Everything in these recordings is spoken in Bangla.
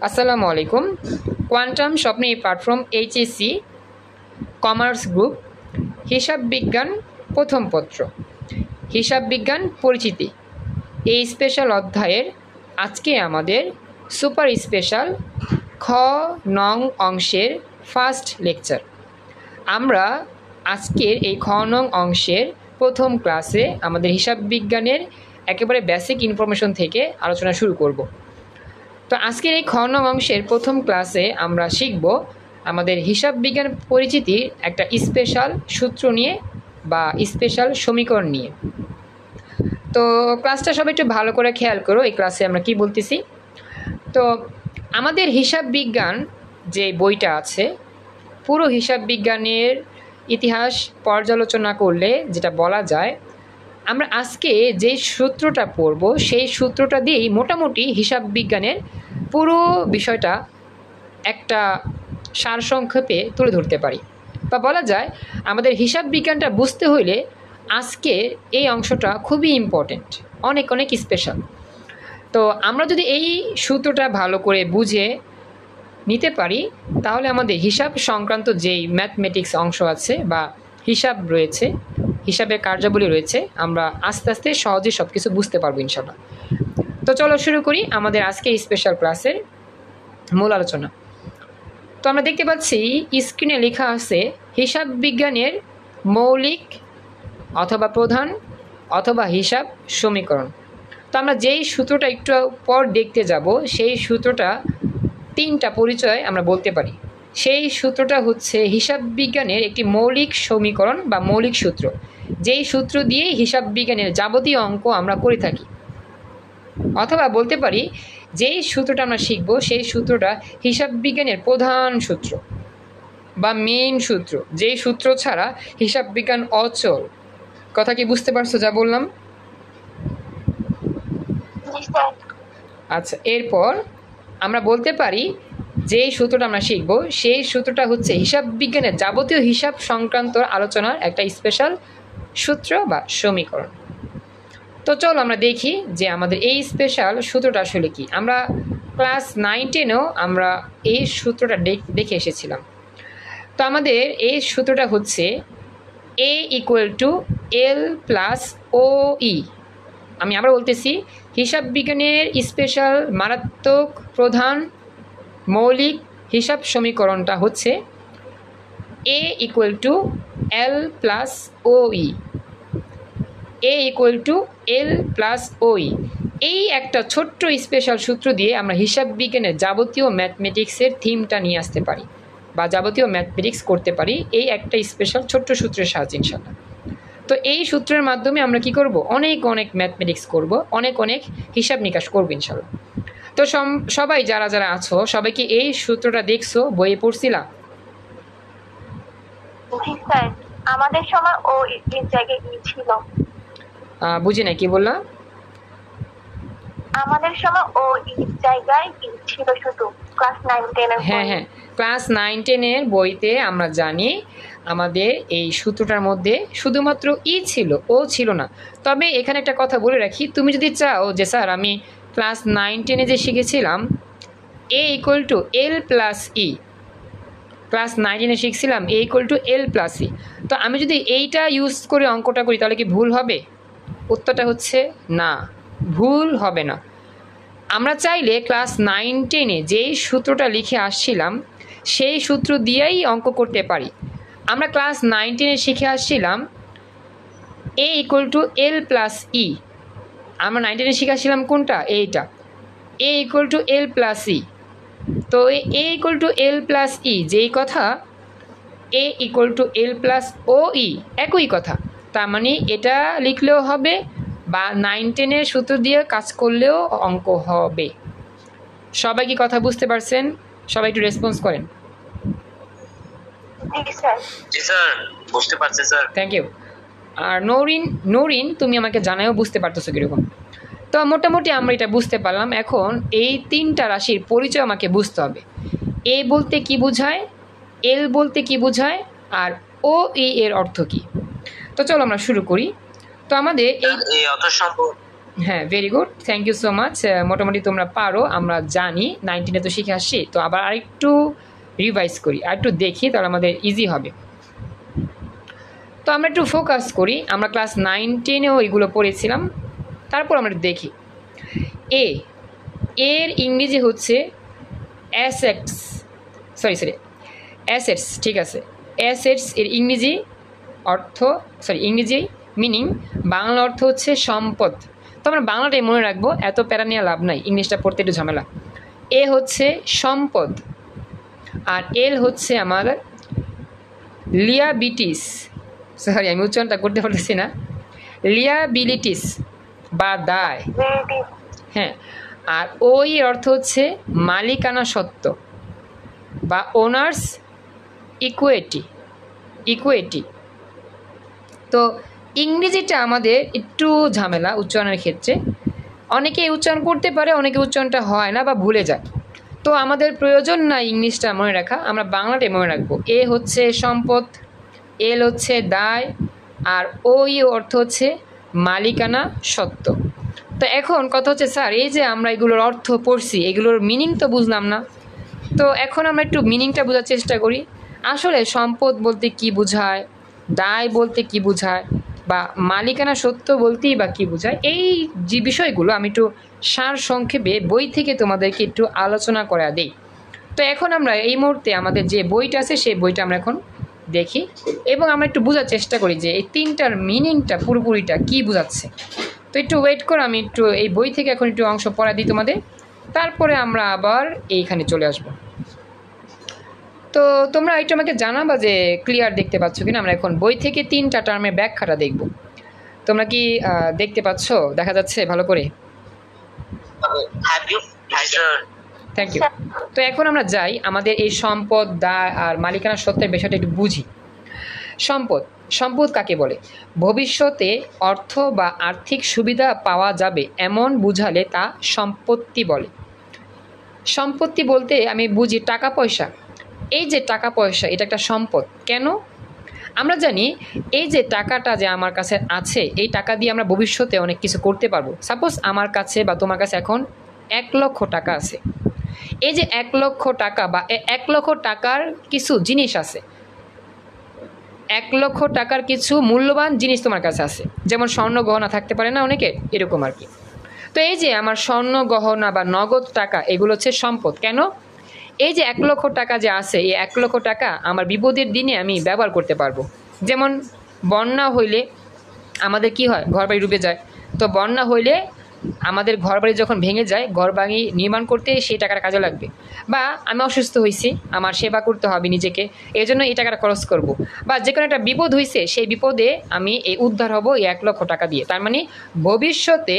আসসালামু আলাইকুম। কোয়ান্টাম স্বপ্নে প্ল্যাটফর্ম এইচএসসি কমার্স গ্রুপ হিসাব বিজ্ঞান প্রথম পত্র হিসাব বিজ্ঞান পরিচিতি এই স্পেশাল অধ্যায়ের আজকে আমাদের সুপার স্পেশাল খ নং অংশের ফার্স্ট লেকচার। আমরা আজকের এই খ নং অংশের প্রথম ক্লাসে আমাদের হিসাব বিজ্ঞানের একেবারে বেসিক ইনফরমেশন থেকে আলোচনা শুরু করব। তো আজকের এই খ নং অংশের প্রথম ক্লাসে আমরা শিখব আমাদের হিসাব বিজ্ঞান পরিচিতির একটা স্পেশাল সূত্র নিয়ে বা স্পেশাল সমীকরণ নিয়ে। তো ক্লাসটা সবাই একটু ভালো করে খেয়াল করো, এই ক্লাসে আমরা কি বলতেছি। তো আমাদের হিসাব বিজ্ঞান যে বইটা আছে, পুরো হিসাব বিজ্ঞানের ইতিহাস পর্যালোচনা করলে যেটা বলা যায়, আমরা আজকে যে সূত্রটা পড়ব সেই সূত্রটা দিয়েই মোটামুটি হিসাব বিজ্ঞানের পুরো বিষয়টা একটা সারসংক্ষেপে তুলে ধরতে পারি। বা বলা যায় আমাদের হিসাব বিজ্ঞানটা বুঝতে হইলে আজকে এই অংশটা খুবই ইম্পর্টেন্ট, অনেক অনেক স্পেশাল। তো আমরা যদি এই সূত্রটা ভালো করে বুঝে নিতে পারি তাহলে আমাদের হিসাব সংক্রান্ত যেই ম্যাথমেটিক্স অংশ আছে বা হিসাব রয়েছে, হিসাবের কার্যাবলী রয়েছে, আমরা আস্তে আস্তে সহজে সব কিছু বুঝতে পারবো ইনশাল্লাহ। তো চলো শুরু করি আমাদের আজকে স্পেশাল ক্লাসের মূল আলোচনা। তো আমরা দেখতে পাচ্ছি স্ক্রিনে লেখা আছে হিসাব বিজ্ঞানের মৌলিক অথবা প্রধান অথবা হিসাব সমীকরণ। তো আমরা যেই সূত্রটা একটু পর দেখতে যাব সেই সূত্রটা তিনটা পরিচয় আমরা বলতে পারি। সেই সূত্রটা হচ্ছে হিসাব বিজ্ঞানের একটি মৌলিক সমীকরণ বা মৌলিক সূত্র, যেই সূত্র দিয়েই হিসাব বিজ্ঞানের যাবতীয় অঙ্ক আমরা করে থাকি। অথবা বলতে পারি যেই সূত্রটা আমরা শিখব সেই সূত্রটা হিসাব বিজ্ঞানের প্রধান সূত্র বা মেইন সূত্র, যেই সূত্র ছাড়া হিসাব বিজ্ঞান অচল। কথা কি বুঝতে পারছো যা বললাম? আচ্ছা, এরপর আমরা বলতে পারি যেই সূত্রটা আমরা শিখব সেই সূত্রটা হচ্ছে হিসাব বিজ্ঞানের যাবতীয় হিসাব সংক্রান্ত আলোচনার একটা স্পেশাল সূত্র বা সমীকরণ। তো চলো আমরা দেখি যে আমাদের এই স্পেশাল সূত্রটা আসলে কি। আমরা ক্লাস 9-10-এও আমরা এই সূত্রটা দেখে এসেছিলাম। তো আমাদের এই সূত্রটা হচ্ছে A = L + OE। আমি আবার বলতেছি, হিসাব বিজ্ঞানের স্পেশাল মারাত্মক প্রধান মৌলিক হিসাব সমীকরণটা হচ্ছে A = L + OE। A = L + OE। এই একটা ছোট্ট স্পেশাল সূত্র দিয়ে আমরা হিসাব বিজ্ঞানের যাবতীয় ম্যাথমেটিক্সের থিমটা নিয়ে আসতে পারি বা যাবতীয় ম্যাথমেটিক্স করতে পারি এই একটা স্পেশাল ছোট্ট সূত্রের সাহায্যে ইনশাল্লাহ। তো এই সূত্রের মাধ্যমে আমরা কি করব, অনেক অনেক ম্যাথমেটিক্স করব, অনেক অনেক হিসাব নিকাশ করব ইনশাল্লাহ। তো সবাই যারা যারা আছো সবাই কি এই সূত্রটা দেখছো, বইয়ে পড়ছিলা? আমাদের সময় ও এই জায়গায় গিয়েছিল। বুঝি না, কি বললা? আমাদের সময় ও এই জায়গায় গিয়েছিল শুধু ক্লাস 9-10 এর। হ্যাঁ হ্যাঁ, ক্লাস 9-10-এর বইতে আমরা জানি আমাদের এই সূত্রটার মধ্যে শুধুমাত্র ই ছিল, ও ছিল না। তবে এখানে একটা কথা বলে রাখি, তুমি যদি চাও যে স্যার আমি ক্লাস 9-10-এ যে শিখেছিলাম A = L + E, ক্লাস 9-10-এ শিখছিলাম A = L + E, তো আমি যদি এইটা ইউজ করে অঙ্কটা করি তাহলে কি ভুল হবে? উত্তরটা হচ্ছে না, ভুল হবে না। আমরা চাইলে ক্লাস 9-10-এ যেই সূত্রটা লিখে আসছিলাম সেই সূত্র দিয়েই অঙ্ক করতে পারি। আমরা ক্লাস 9-10-এ শিখে আসছিলাম A = L + E। আমরা 9-10-এ শিখে আসছিলাম কোনটা? এইটা, A = L + E। তো A = L + E যেই কথা, A = L + OE একই কথা। তার মানে এটা লিখলেও হবে বা 9-10-এর সূত্র দিয়ে কাজ করলেও অঙ্ক হবে। সবাই কি কথা বুঝতে পারছেন? সবাই একটু রেসপন্স করেন। জি স্যার, বুঝতে পারছি স্যার। Thank you. আর নৌরিন তুমি আমাকে জানাও বুঝতে পারতেছো কীরকম। তো মোটামুটি আমরা এটা বুঝতে পারলাম। এখন এই তিনটা রাশির পরিচয় আমাকে বুঝতে হবে। এ বলতে কি বোঝায়, এল বলতে কি বোঝায়, আর ও ই এর অর্থ কি। তো চলো আমরা শুরু করি। তো আমাদের এই অত সম্ভব হ্যাঁ, very good, thank you so much. মোটামুটি তোমরা পারো, আমরা জানি, 19-এ তো শিখে আসছি। তো আবার আরেকটু রিভাইজ করি, আরেকটু দেখি, তাহলে আমাদের ইজি হবে। তো আমরা একটু ফোকাস করি, আমরা ক্লাস 9-10-এও এগুলো পড়েছিলাম। তারপর আমরা দেখি এর ইংরেজি হচ্ছে অ্যাসেটস, সরি অ্যাসেটস, ঠিক আছে। অ্যাসেটস এর ইংরেজি অর্থ, ইংরেজি মিনিং, বাংলা অর্থ হচ্ছে সম্পদ। তো আমরা বাংলাটাই মনে রাখবো, এত প্যারা নেওয়া লাভ নাই, ইংলিশটা পড়তে একটু ঝামেলা। এ হচ্ছে সম্পদ, আর এল হচ্ছে আমার লিয়াবিলিটিস, আমি উচ্চারণটা করতে পারতেছি না, লিয়াবিলিটিস বা দায়। হ্যাঁ, আর ওই অর্থ হচ্ছে মালিকানা সত্ত্ব বা ওনার্স ইকুইটি। তো ইংরেজিটা আমাদের একটু ঝামেলা উচ্চারণের ক্ষেত্রে, অনেকে উচ্চারণ করতে পারে, অনেকে উচ্চারণটা হয় না বা ভুলে যায়। তো আমাদের প্রয়োজন না ইংলিশটা মনে রাখা, আমরা বাংলাটাই মনে রাখবো। এ হচ্ছে সম্পদ, এল হচ্ছে দায়, আর ওই অর্থ হচ্ছে মালিকানা সত্ত্ব। তো এখন কথা হচ্ছে, স্যার এই যে আমরা এগুলোর অর্থ পড়ছি, এগুলোর মিনিং তো বুঝলাম না। তো এখন আমরা একটু মিনিংটা বোঝার চেষ্টা করি। আসলে সম্পদ বলতে কি বোঝায়, দায় বলতে কি বোঝায়, বা মালিকানা সত্ত্ব বলতেই বা কী বোঝায়, এই যে বিষয়গুলো আমি একটু সার সংক্ষেপে বই থেকে তোমাদেরকে একটু আলোচনা করা দিই। তো এখন আমরা এই মুহূর্তে আমাদের যে বইটা আছে সেই বইটা আমরা এখন দেখি এবং আমরা একটু বোঝার চেষ্টা করি যে এই তিনটার মিনিংটা পুরোপুরিটা কী বোঝাচ্ছে। তো একটু ওয়েট করো, আমি একটু এই বই থেকে এখন একটু অংশ পড়া দিই তোমাদের, তারপরে আমরা আবার এইখানে চলে আসবো। তো তোমরা একটু আমাকে জানাবা যে ক্লিয়ার দেখতে পাচ্ছ কিনা। আমরা এখন বই থেকে 3টা টার্মের ব্যাখ্যাটা দেখব। তোমরা কি দেখতে পাচ্ছ, দেখা যাচ্ছে ভালো করে? Thank you. তো এখন আমরা যাই, আমাদের এই সম্পদ, দায় আর মালিকানা সত্ত্বের বিষয়টা একটু বুঝি। সম্পদ কাকে বলে? ভবিষ্যতে অর্থ বা আর্থিক সুবিধা পাওয়া যাবে এমন বুঝালে তা সম্পত্তি বলে। সম্পত্তি বলতে আমি বুঝি টাকা পয়সা। এই যে টাকা পয়সা, এটা একটা সম্পদ। কেন? আমরা জানি এই যে টাকাটা যে আমার কাছে আছে, এই টাকা দিয়ে আমরা ভবিষ্যতে অনেক কিছু করতে পারবো। সাপোজ আমার কাছে বা তোমার কাছে এখন 1 লক্ষ টাকা আছে। এই যে 1 লক্ষ টাকা বা 1 লক্ষ টাকার কিছু জিনিস আছে, 1 লক্ষ টাকার কিছু মূল্যবান জিনিস তোমার কাছে আছে, যেমন স্বর্ণ গহনা থাকতে পারে না অনেকে, এরকম আর কি। তো এই যে আমার স্বর্ণ গহনা বা নগদ টাকা, এগুলো হচ্ছে সম্পদ। কেন? এই যে 1 লক্ষ টাকা যে আছে, এই 1 লক্ষ টাকা আমার বিপদের দিনে আমি ব্যবহার করতে পারবো। যেমন বন্যা হইলে আমাদের কি হয়, ঘরবাড়ি ডুবে যায়। তো বন্যা হইলে আমাদের ঘরবাড়ি যখন ভেঙে যায়, ঘরবাড়ি নির্মাণ করতে সেই টাকাটা কাজে লাগবে। বা আমি অসুস্থ হয়েছি, আমার সেবা করতে হবে নিজেকে, এই জন্য এই টাকাটা খরচ করব। বা যে কোনো একটা বিপদ হয়েছে, সেই বিপদে আমি এই উদ্ধার হব এই 1 লক্ষ টাকা দিয়ে। তার মানে ভবিষ্যতে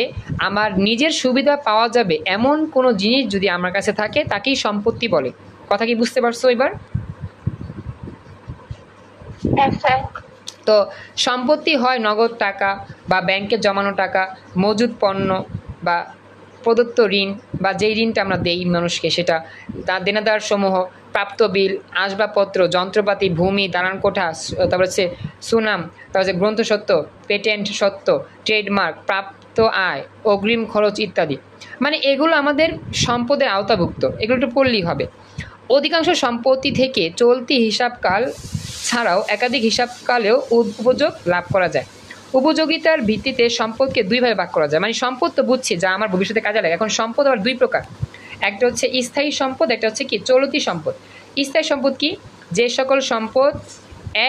আমার নিজের সুবিধা পাওয়া যাবে এমন কোনো জিনিস যদি আমার কাছে থাকে, তাকেই সম্পত্তি বলে। কথা কি বুঝতে পারছো এবার? তো সম্পত্তি হয় নগদ টাকা বা ব্যাংকে জমানো টাকা, মজুদ পণ্য বা প্রদত্ত ঋণ বা যেই ঋণটা আমরা দেই মানুষকে, সেটা তার দেনাদার সমূহ, প্রাপ্ত বিল, আসবাবপত্র, যন্ত্রপাতি, ভূমি, দালান কোঠা, তারপর হচ্ছে সুনাম, তারপর হচ্ছে গ্রন্থসত্ত্ব, পেটেন্ট সত্ত্ব, ট্রেডমার্ক, প্রাপ্ত আয়, অগ্রিম খরচ ইত্যাদি। মানে এগুলো আমাদের সম্পদের আওতাভুক্ত, এগুলো একটু পড়লেই হবে। অধিকাংশ সম্পত্তি থেকে চলতি হিসাবকাল ছাড়াও একাধিক হিসাবকালেও উপযোগ লাভ করা যায়। উপযোগিতার ভিত্তিতে সম্পদকে 2 ভাগে ভাগ করা যায়। মানে সম্পদ তো বুঝছি যা আমার ভবিষ্যতে কাজে লাগে। এখন সম্পদ আবার 2 প্রকার, একটা হচ্ছে স্থায়ী সম্পদ, একটা হচ্ছে কি চলতি সম্পদ। স্থায়ী সম্পদ কি? যে সকল সম্পদ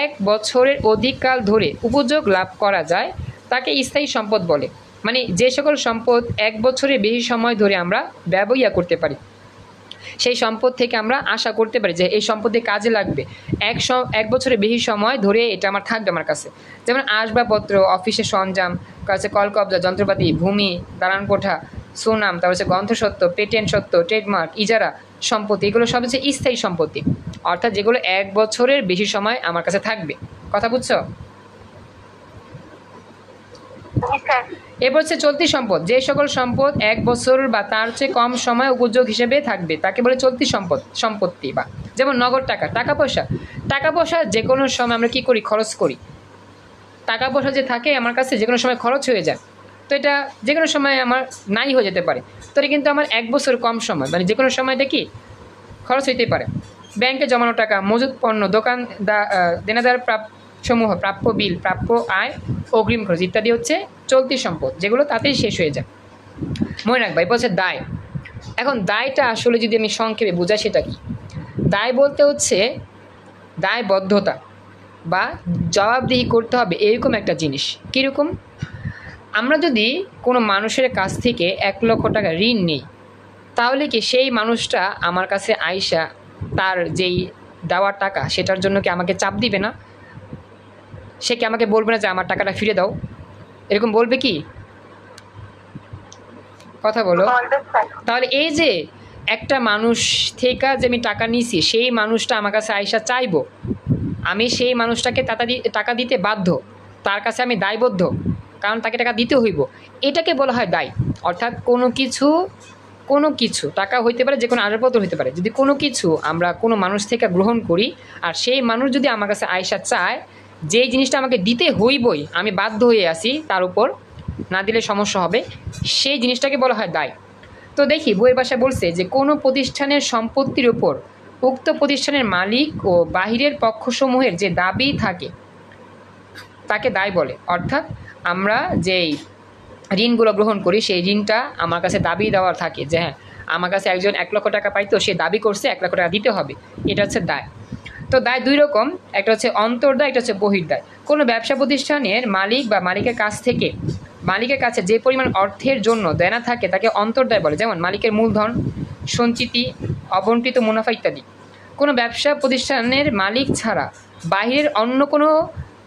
1 বছরের অধিক কাল ধরে উপযোগ লাভ করা যায় তাকে স্থায়ী সম্পদ বলে। মানে যে সকল সম্পদ 1 বছরের বেশি সময় ধরে আমরা ব্যবহার করতে পারি, সেই সম্পদ থেকে আমরা আশা করতে পারি যে এই সম্পদে কাজে লাগবে 1 বছরের বেশি সময় ধরে, এটা আমার থাকবে আমার কাছে। যেমন আসবাবপত্র, অফিসের সরঞ্জাম, কাছে কলকবজা, যন্ত্রপাতি, ভূমি, দালান কোঠা, সুনাম, তারপর হচ্ছে গ্রন্থসত্ত্ব, পেটেন্ট সত্ত্ব, ট্রেডমার্ক, ইজারা সম্পত্তি, এগুলো সব হচ্ছে স্থায়ী সম্পত্তি, অর্থাৎ যেগুলো 1 বছরের বেশি সময় আমার কাছে থাকবে। কথা বুঝছো? এরপর হচ্ছে চলতি সম্পদ। যে সকল সম্পদ 1 বছর বা তার চেয়ে কম সময় উপযোগ হিসেবে থাকবে তাকে বলে চলতি সম্পত্তি। বা যেমন নগদ টাকা, টাকা পয়সা যে কোনো সময় আমরা কি করি, খরচ করি। টাকা পয়সা যে থাকে আমার কাছে যে কোনো সময় খরচ হয়ে যায়। তো এটা যে কোনো সময় আমার নাই হয়ে যেতে পারে। তো এটা কিন্তু আমার 1 বছর কম সময়, মানে যে কোনো সময়টা কি খরচ হইতে পারে। ব্যাংকে জমানো টাকা, মজুত পণ্য, দোকান দেনাদার সমূহ, প্রাপ্য বিল, প্রাপ্য আয়, অগ্রিম খরচ ইত্যাদি হচ্ছে চলতি সম্পদ, যেগুলো তাতেই শেষ হয়ে যায়। মনে রাখবা এরপর হচ্ছে দায়। এখন দায়টা আসলে যদি আমি সংক্ষেপে বোঝাই সেটা কি, দায় বলতে হচ্ছে দায়বদ্ধতা বা জবাবদিহি করতে হবে এরকম একটা জিনিস। কীরকম? আমরা যদি কোনো মানুষের কাছ থেকে 1 লক্ষ টাকা ঋণ নিই, তাহলে কি সেই মানুষটা আমার কাছে আইসা তার যেই দেওয়ার টাকা সেটার জন্য কি আমাকে চাপ দিবে না? সে কি আমাকে বলবে না যে আমার টাকাটা ফিরে দাও? এরকম বলবে কি? কথা বলো। তাহলে এই যে একটা মানুষ থেকে যে আমি টাকা নিছি, সেই মানুষটা আমার কাছে আইসা চাইবো, আমি সেই মানুষটাকে টাকা দিতে বাধ্য, তার কাছে আমি দায়বদ্ধ, কারণ তাকে টাকা দিতে হইব। এটাকে বলা হয় দায়। অর্থাৎ কোনো কিছু টাকা হইতে পারে, যে কোনো আসবাবপত্র হইতে পারে, যদি কোনো কিছু আমরা কোনো মানুষ থেকে গ্রহণ করি আর সেই মানুষ যদি আমার কাছে আইসা চায় যেই জিনিসটা আমাকে দিতে হইবই, আমি বাধ্য হয়ে আসি তার উপর, না দিলে সমস্যা হবে, সেই জিনিসটাকে বলা হয় দায়। তো দেখি বইয়ের ভাষায় বলছে যে কোনো প্রতিষ্ঠানের সম্পত্তির উপর উক্ত প্রতিষ্ঠানের মালিক ও বাহিরের পক্ষসমূহের যে দাবি থাকে তাকে দায় বলে। অর্থাৎ আমরা যেই ঋণগুলো গ্রহণ করি সেই ঋণটা আমার কাছে দাবি দেওয়ার থাকে যে হ্যাঁ আমার কাছে একজন 1 লক্ষ টাকা পাইতো, সে দাবি করছে 1 লক্ষ টাকা দিতে হবে, এটা হচ্ছে দায়। তো দায় 2 রকম, একটা হচ্ছে অন্তর্দায়, একটা হচ্ছে বহির্দায়। কোনো ব্যবসা প্রতিষ্ঠানের মালিক বা মালিকের কাছে যে পরিমাণ অর্থের জন্য দেনা থাকে তাকে অন্তর্দায় বলে, যেমন মালিকের মূলধন, সঞ্চিতি, অবন্টিত মুনাফা ইত্যাদি। কোনো ব্যবসা প্রতিষ্ঠানের মালিক ছাড়া বাহিরের অন্য কোনো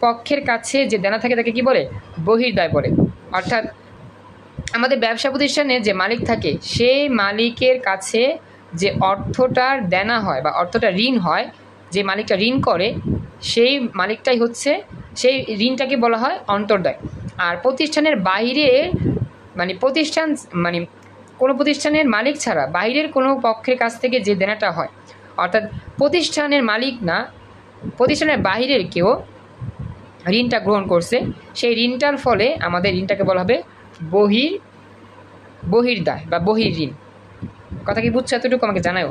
পক্ষের কাছে যে দেনা থাকে তাকে কি বলে? বহির্দায় বলে। অর্থাৎ আমাদের ব্যবসা প্রতিষ্ঠানের যে মালিক থাকে সেই মালিকের কাছে যে অর্থটার দেনা হয় বা অর্থটা ঋণ হয়, যে মালিকটা ঋণ করে সেই মালিকটাই হচ্ছে, সেই ঋণটাকে বলা হয় অন্তর্দায়। আর প্রতিষ্ঠানের বাইরে কোনো প্রতিষ্ঠানের মালিক ছাড়া বাইরের কোনো পক্ষের কাছ থেকে যে দেনাটা হয়, অর্থাৎ প্রতিষ্ঠানের মালিক না, প্রতিষ্ঠানের বাহিরের কেউ ঋণটা গ্রহণ করছে, সেই ঋণটার ফলে আমাদের ঋণটাকে বলা হবে বহির্দায় বা বহির্ঋণ। কথা কি বুঝছো? এতটুকু আমাকে জানাও।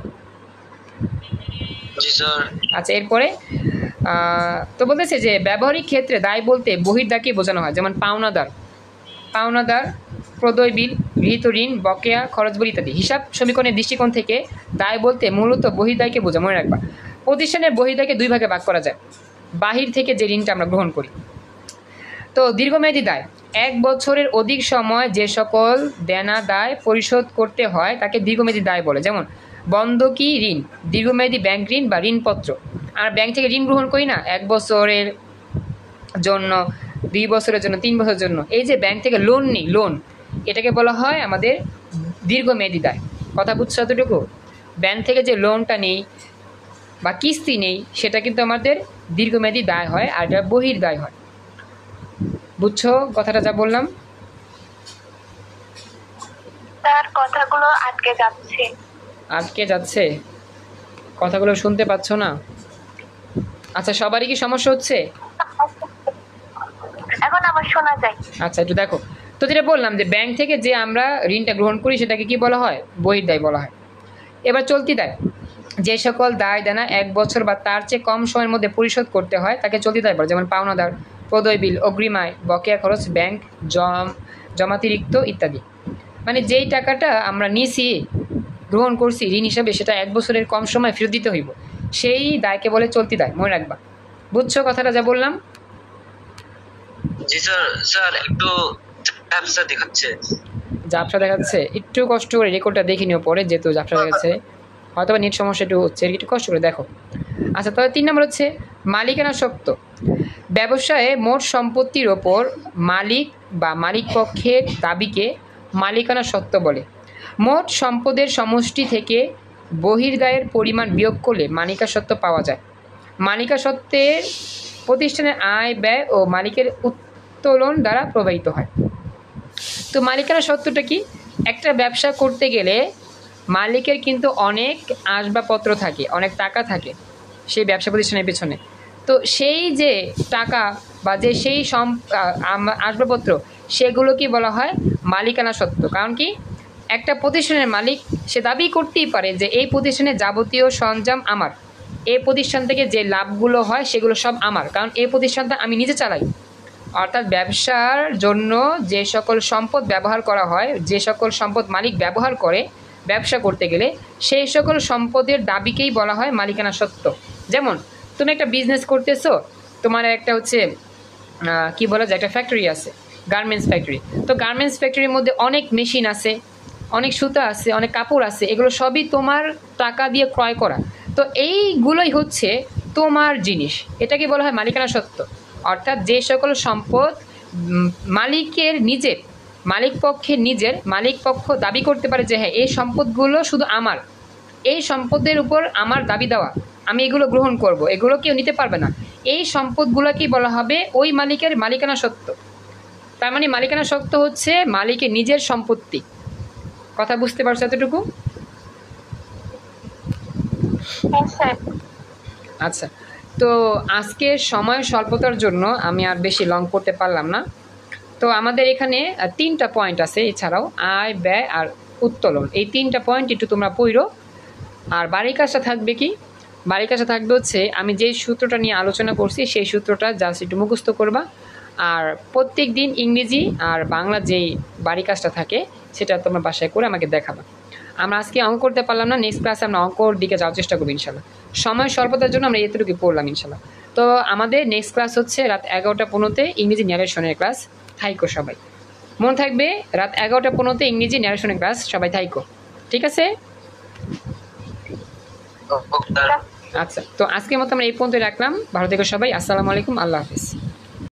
জি স্যার। আচ্ছা, এরপরে তো বলতেছে যে ব্যবহারিক ক্ষেত্রে দায় বলতে বহির্দায়কে বোঝানো হয়, যেমন পাওনাদার, প্রদয় বিল, গৃহীত ঋণ, বকেয়া, খরচ বিল ইত্যাদি। হিসাব সমীকরণের দৃষ্টিকোণ থেকে দায় বলতে মূলত বহির্দায়কে বোঝা। মনে রাখবা প্রতিষ্ঠানের বহির্দায়কে 2 ভাগে ভাগ করা যায়, বাহির থেকে যে ঋণটা আমরা গ্রহণ করি। তো দীর্ঘমেয়াদী দায়, 1 বছরের অধিক সময় যে সকল দেনা দায় পরিশোধ করতে হয় তাকে দীর্ঘমেয়াদী দায় বলে, যেমন বন্ধকি ঋণ, দীর্ঘমেয়াদী ব্যাংক ঋণ বা ঋণপত্র। আর ব্যাংক থেকে ঋণ গ্রহণ করি না 1 বছরের জন্য, 2 বছরের জন্য, 3 বছরের জন্য, এই যে ব্যাংক থেকে লোন নিই, লোন, এটাকে বলা হয় আমাদের দীর্ঘমেয়াদী দায়। কথা বুঝছো এতটুকু? ব্যাংক থেকে যে লোনটা নেই বা কিস্তি নেই সেটা কিন্তু আমাদের দীর্ঘমেয়াদী দায় হয়, আর এটা বহির্দায় হয়। বুঝছো কথাটা যা বললাম? তার কথাগুলো আটকে যাচ্ছে। কথাগুলো শুনতে পাচ্ছ না? আচ্ছা, সবারই কি সমস্যা হচ্ছে? এখন আবার শোনা যায়। আচ্ছা, একটু দেখো তো, যেটা বললাম যে ব্যাংক থেকে যে আমরা ঋণটা গ্রহণ করি সেটাকে কি বলা হয়? বহির্দায় বলা হয়। এবার চলতি দায়, যে সকল দায় দেনা 1 বছর বা তার চেয়ে কম সময়ের মধ্যে পরিশোধ করতে হয় তাকে চলতি দায় বলে, যেমন পাওনাদার, প্রদয় বিল, অগ্রিম আয়, বকেয়া খরচ, ব্যাংক জমাতিরিক্ত ইত্যাদি। মানে যেই টাকাটা আমরা নিছি, গ্রহণ করছি ঋণ হিসাবে, সেটা 1 বছরের কম সময় ফেরত দিতে হইব, সেই দায়কে বলে চলতি দায়। মনে রাখবা। বুঝছো কথাটা যা বললাম? জি স্যার। স্যার একটু ঝাপসা দেখাচ্ছে। একটু কষ্ট করে রেকর্ডটা দেখে নিও পরে, যেহেতু ঝাপসা দেখাচ্ছে, হয়তো বা নেট সমস্যা একটু হচ্ছে, একটু কষ্ট করে দেখো। আচ্ছা, তবে 3 নম্বর হচ্ছে মালিকানা সত্ত্ব। ব্যবসায়ে মোট সম্পত্তির ওপর মালিক বা মালিক পক্ষের দাবিকে মালিকানা সত্ত্ব বলে। মোট সম্পদের সমষ্টি থেকে বহির্দায়ের পরিমাণ বিয়োগ করলে মালিকা সত্ত্ব পাওয়া যায়। মালিকা সত্ত্বের প্রতিষ্ঠানের আয়, ব্যয় ও মালিকের উত্তোলন দ্বারা প্রবাহিত হয়। তো মালিকানা সত্ত্বটা কি? একটা ব্যবসা করতে গেলে মালিকের কিন্তু অনেক আসবাবপত্র থাকে, অনেক টাকা থাকে সেই ব্যবসা প্রতিষ্ঠানের পেছনে। তো সেই যে টাকা বা যে সেই আসবাবপত্র সেগুলোকে বলা হয় মালিকানা সত্ত্ব। কারণ কি, একটা প্রতিষ্ঠানের মালিক সে দাবি করতেই পারে যে এই প্রতিষ্ঠানের যাবতীয় সরঞ্জাম আমার, এই প্রতিষ্ঠান থেকে যে লাভগুলো হয় সেগুলো সব আমার, কারণ এই প্রতিষ্ঠানটা আমি নিজে চালাই। অর্থাৎ ব্যবসার জন্য যে সকল সম্পদ ব্যবহার করা হয়, যে সকল সম্পদ মালিক ব্যবহার করে ব্যবসা করতে গেলে, সেই সকল সম্পদের দাবিকেই বলা হয় মালিকানা সত্ত্ব। যেমন তুমি একটা বিজনেস করতেছো, তোমার একটা হচ্ছে কি বলা যায়, একটা ফ্যাক্টরি আছে, গার্মেন্টস ফ্যাক্টরি। তো গার্মেন্টস ফ্যাক্টরির মধ্যে অনেক মেশিন আছে, অনেক সুতা আছে, অনেক কাপড় আছে, এগুলো সবই তোমার টাকা দিয়ে ক্রয় করা। তো এইগুলোই হচ্ছে তোমার জিনিস, এটাকে বলা হয় মালিকানা সত্ত্ব। অর্থাৎ যে সকল সম্পদ মালিকের নিজের, মালিক পক্ষ দাবি করতে পারে যে হ্যাঁ এই সম্পদগুলো শুধু আমার, এই সম্পদের উপর আমার দাবি দেওয়া, আমি এগুলো গ্রহণ করব, এগুলো কেউ নিতে পারবে না, এই সম্পদগুলোকেই বলা হবে ওই মালিকের মালিকানা সত্ত্ব। তার মানে মালিকানা সত্ত্ব হচ্ছে মালিকের নিজের সম্পত্তি। কথা বুঝতে পারছো এতটুকু? হ্যাঁ স্যার। আচ্ছা, তো আজকের সময় স্বল্পতার জন্য আমি আর বেশি লং করতে পারলাম না। তো আমাদের এখানে 3টা পয়েন্ট আছে, এছাড়াও আয়, ব্যয় আর উত্তোলন, এই 3টা পয়েন্ট একটু তোমরা পড়ো। আর বাড়ির কাজটা থাকবে কি, বাড়ির কাজটা থাকবে হচ্ছে আমি যে সূত্রটা নিয়ে আলোচনা করছি সেই সূত্রটা জাস্ট একটু মুখস্থ করবা। আর প্রত্যেক দিন ইংরেজি আর বাংলা যেই বাড়ির কাজটা থাকে সেটা তোমরা বাসায় করে আমাকে দেখাবা। আমরা আজকে অঙ্ক করতে পারলাম না, নেক্সট ক্লাসে আমরা অঙ্কর দিকে যাওয়ার চেষ্টা করবো ইনশাল্লাহ। সময় স্বল্পতার জন্য আমরা এতটুকু পড়লাম ইনশাল্লাহ। তো আমাদের নেক্সট ক্লাস হচ্ছে রাত 11টা 15-তে ইংরেজি ন্যারেশনের ক্লাস। থাইকো সবাই, মনে থাকবে রাত 11টা 15-তে ইংরেজি ন্যারেশনের ক্লাস, সবাই থাইকো, ঠিক আছে? আচ্ছা, তো আজকের মতো আমরা এই পর্যন্ত রাখলাম। ভালো থেকো সবাই, আসসালামু আলাইকুম, আল্লাহ হাফিজ।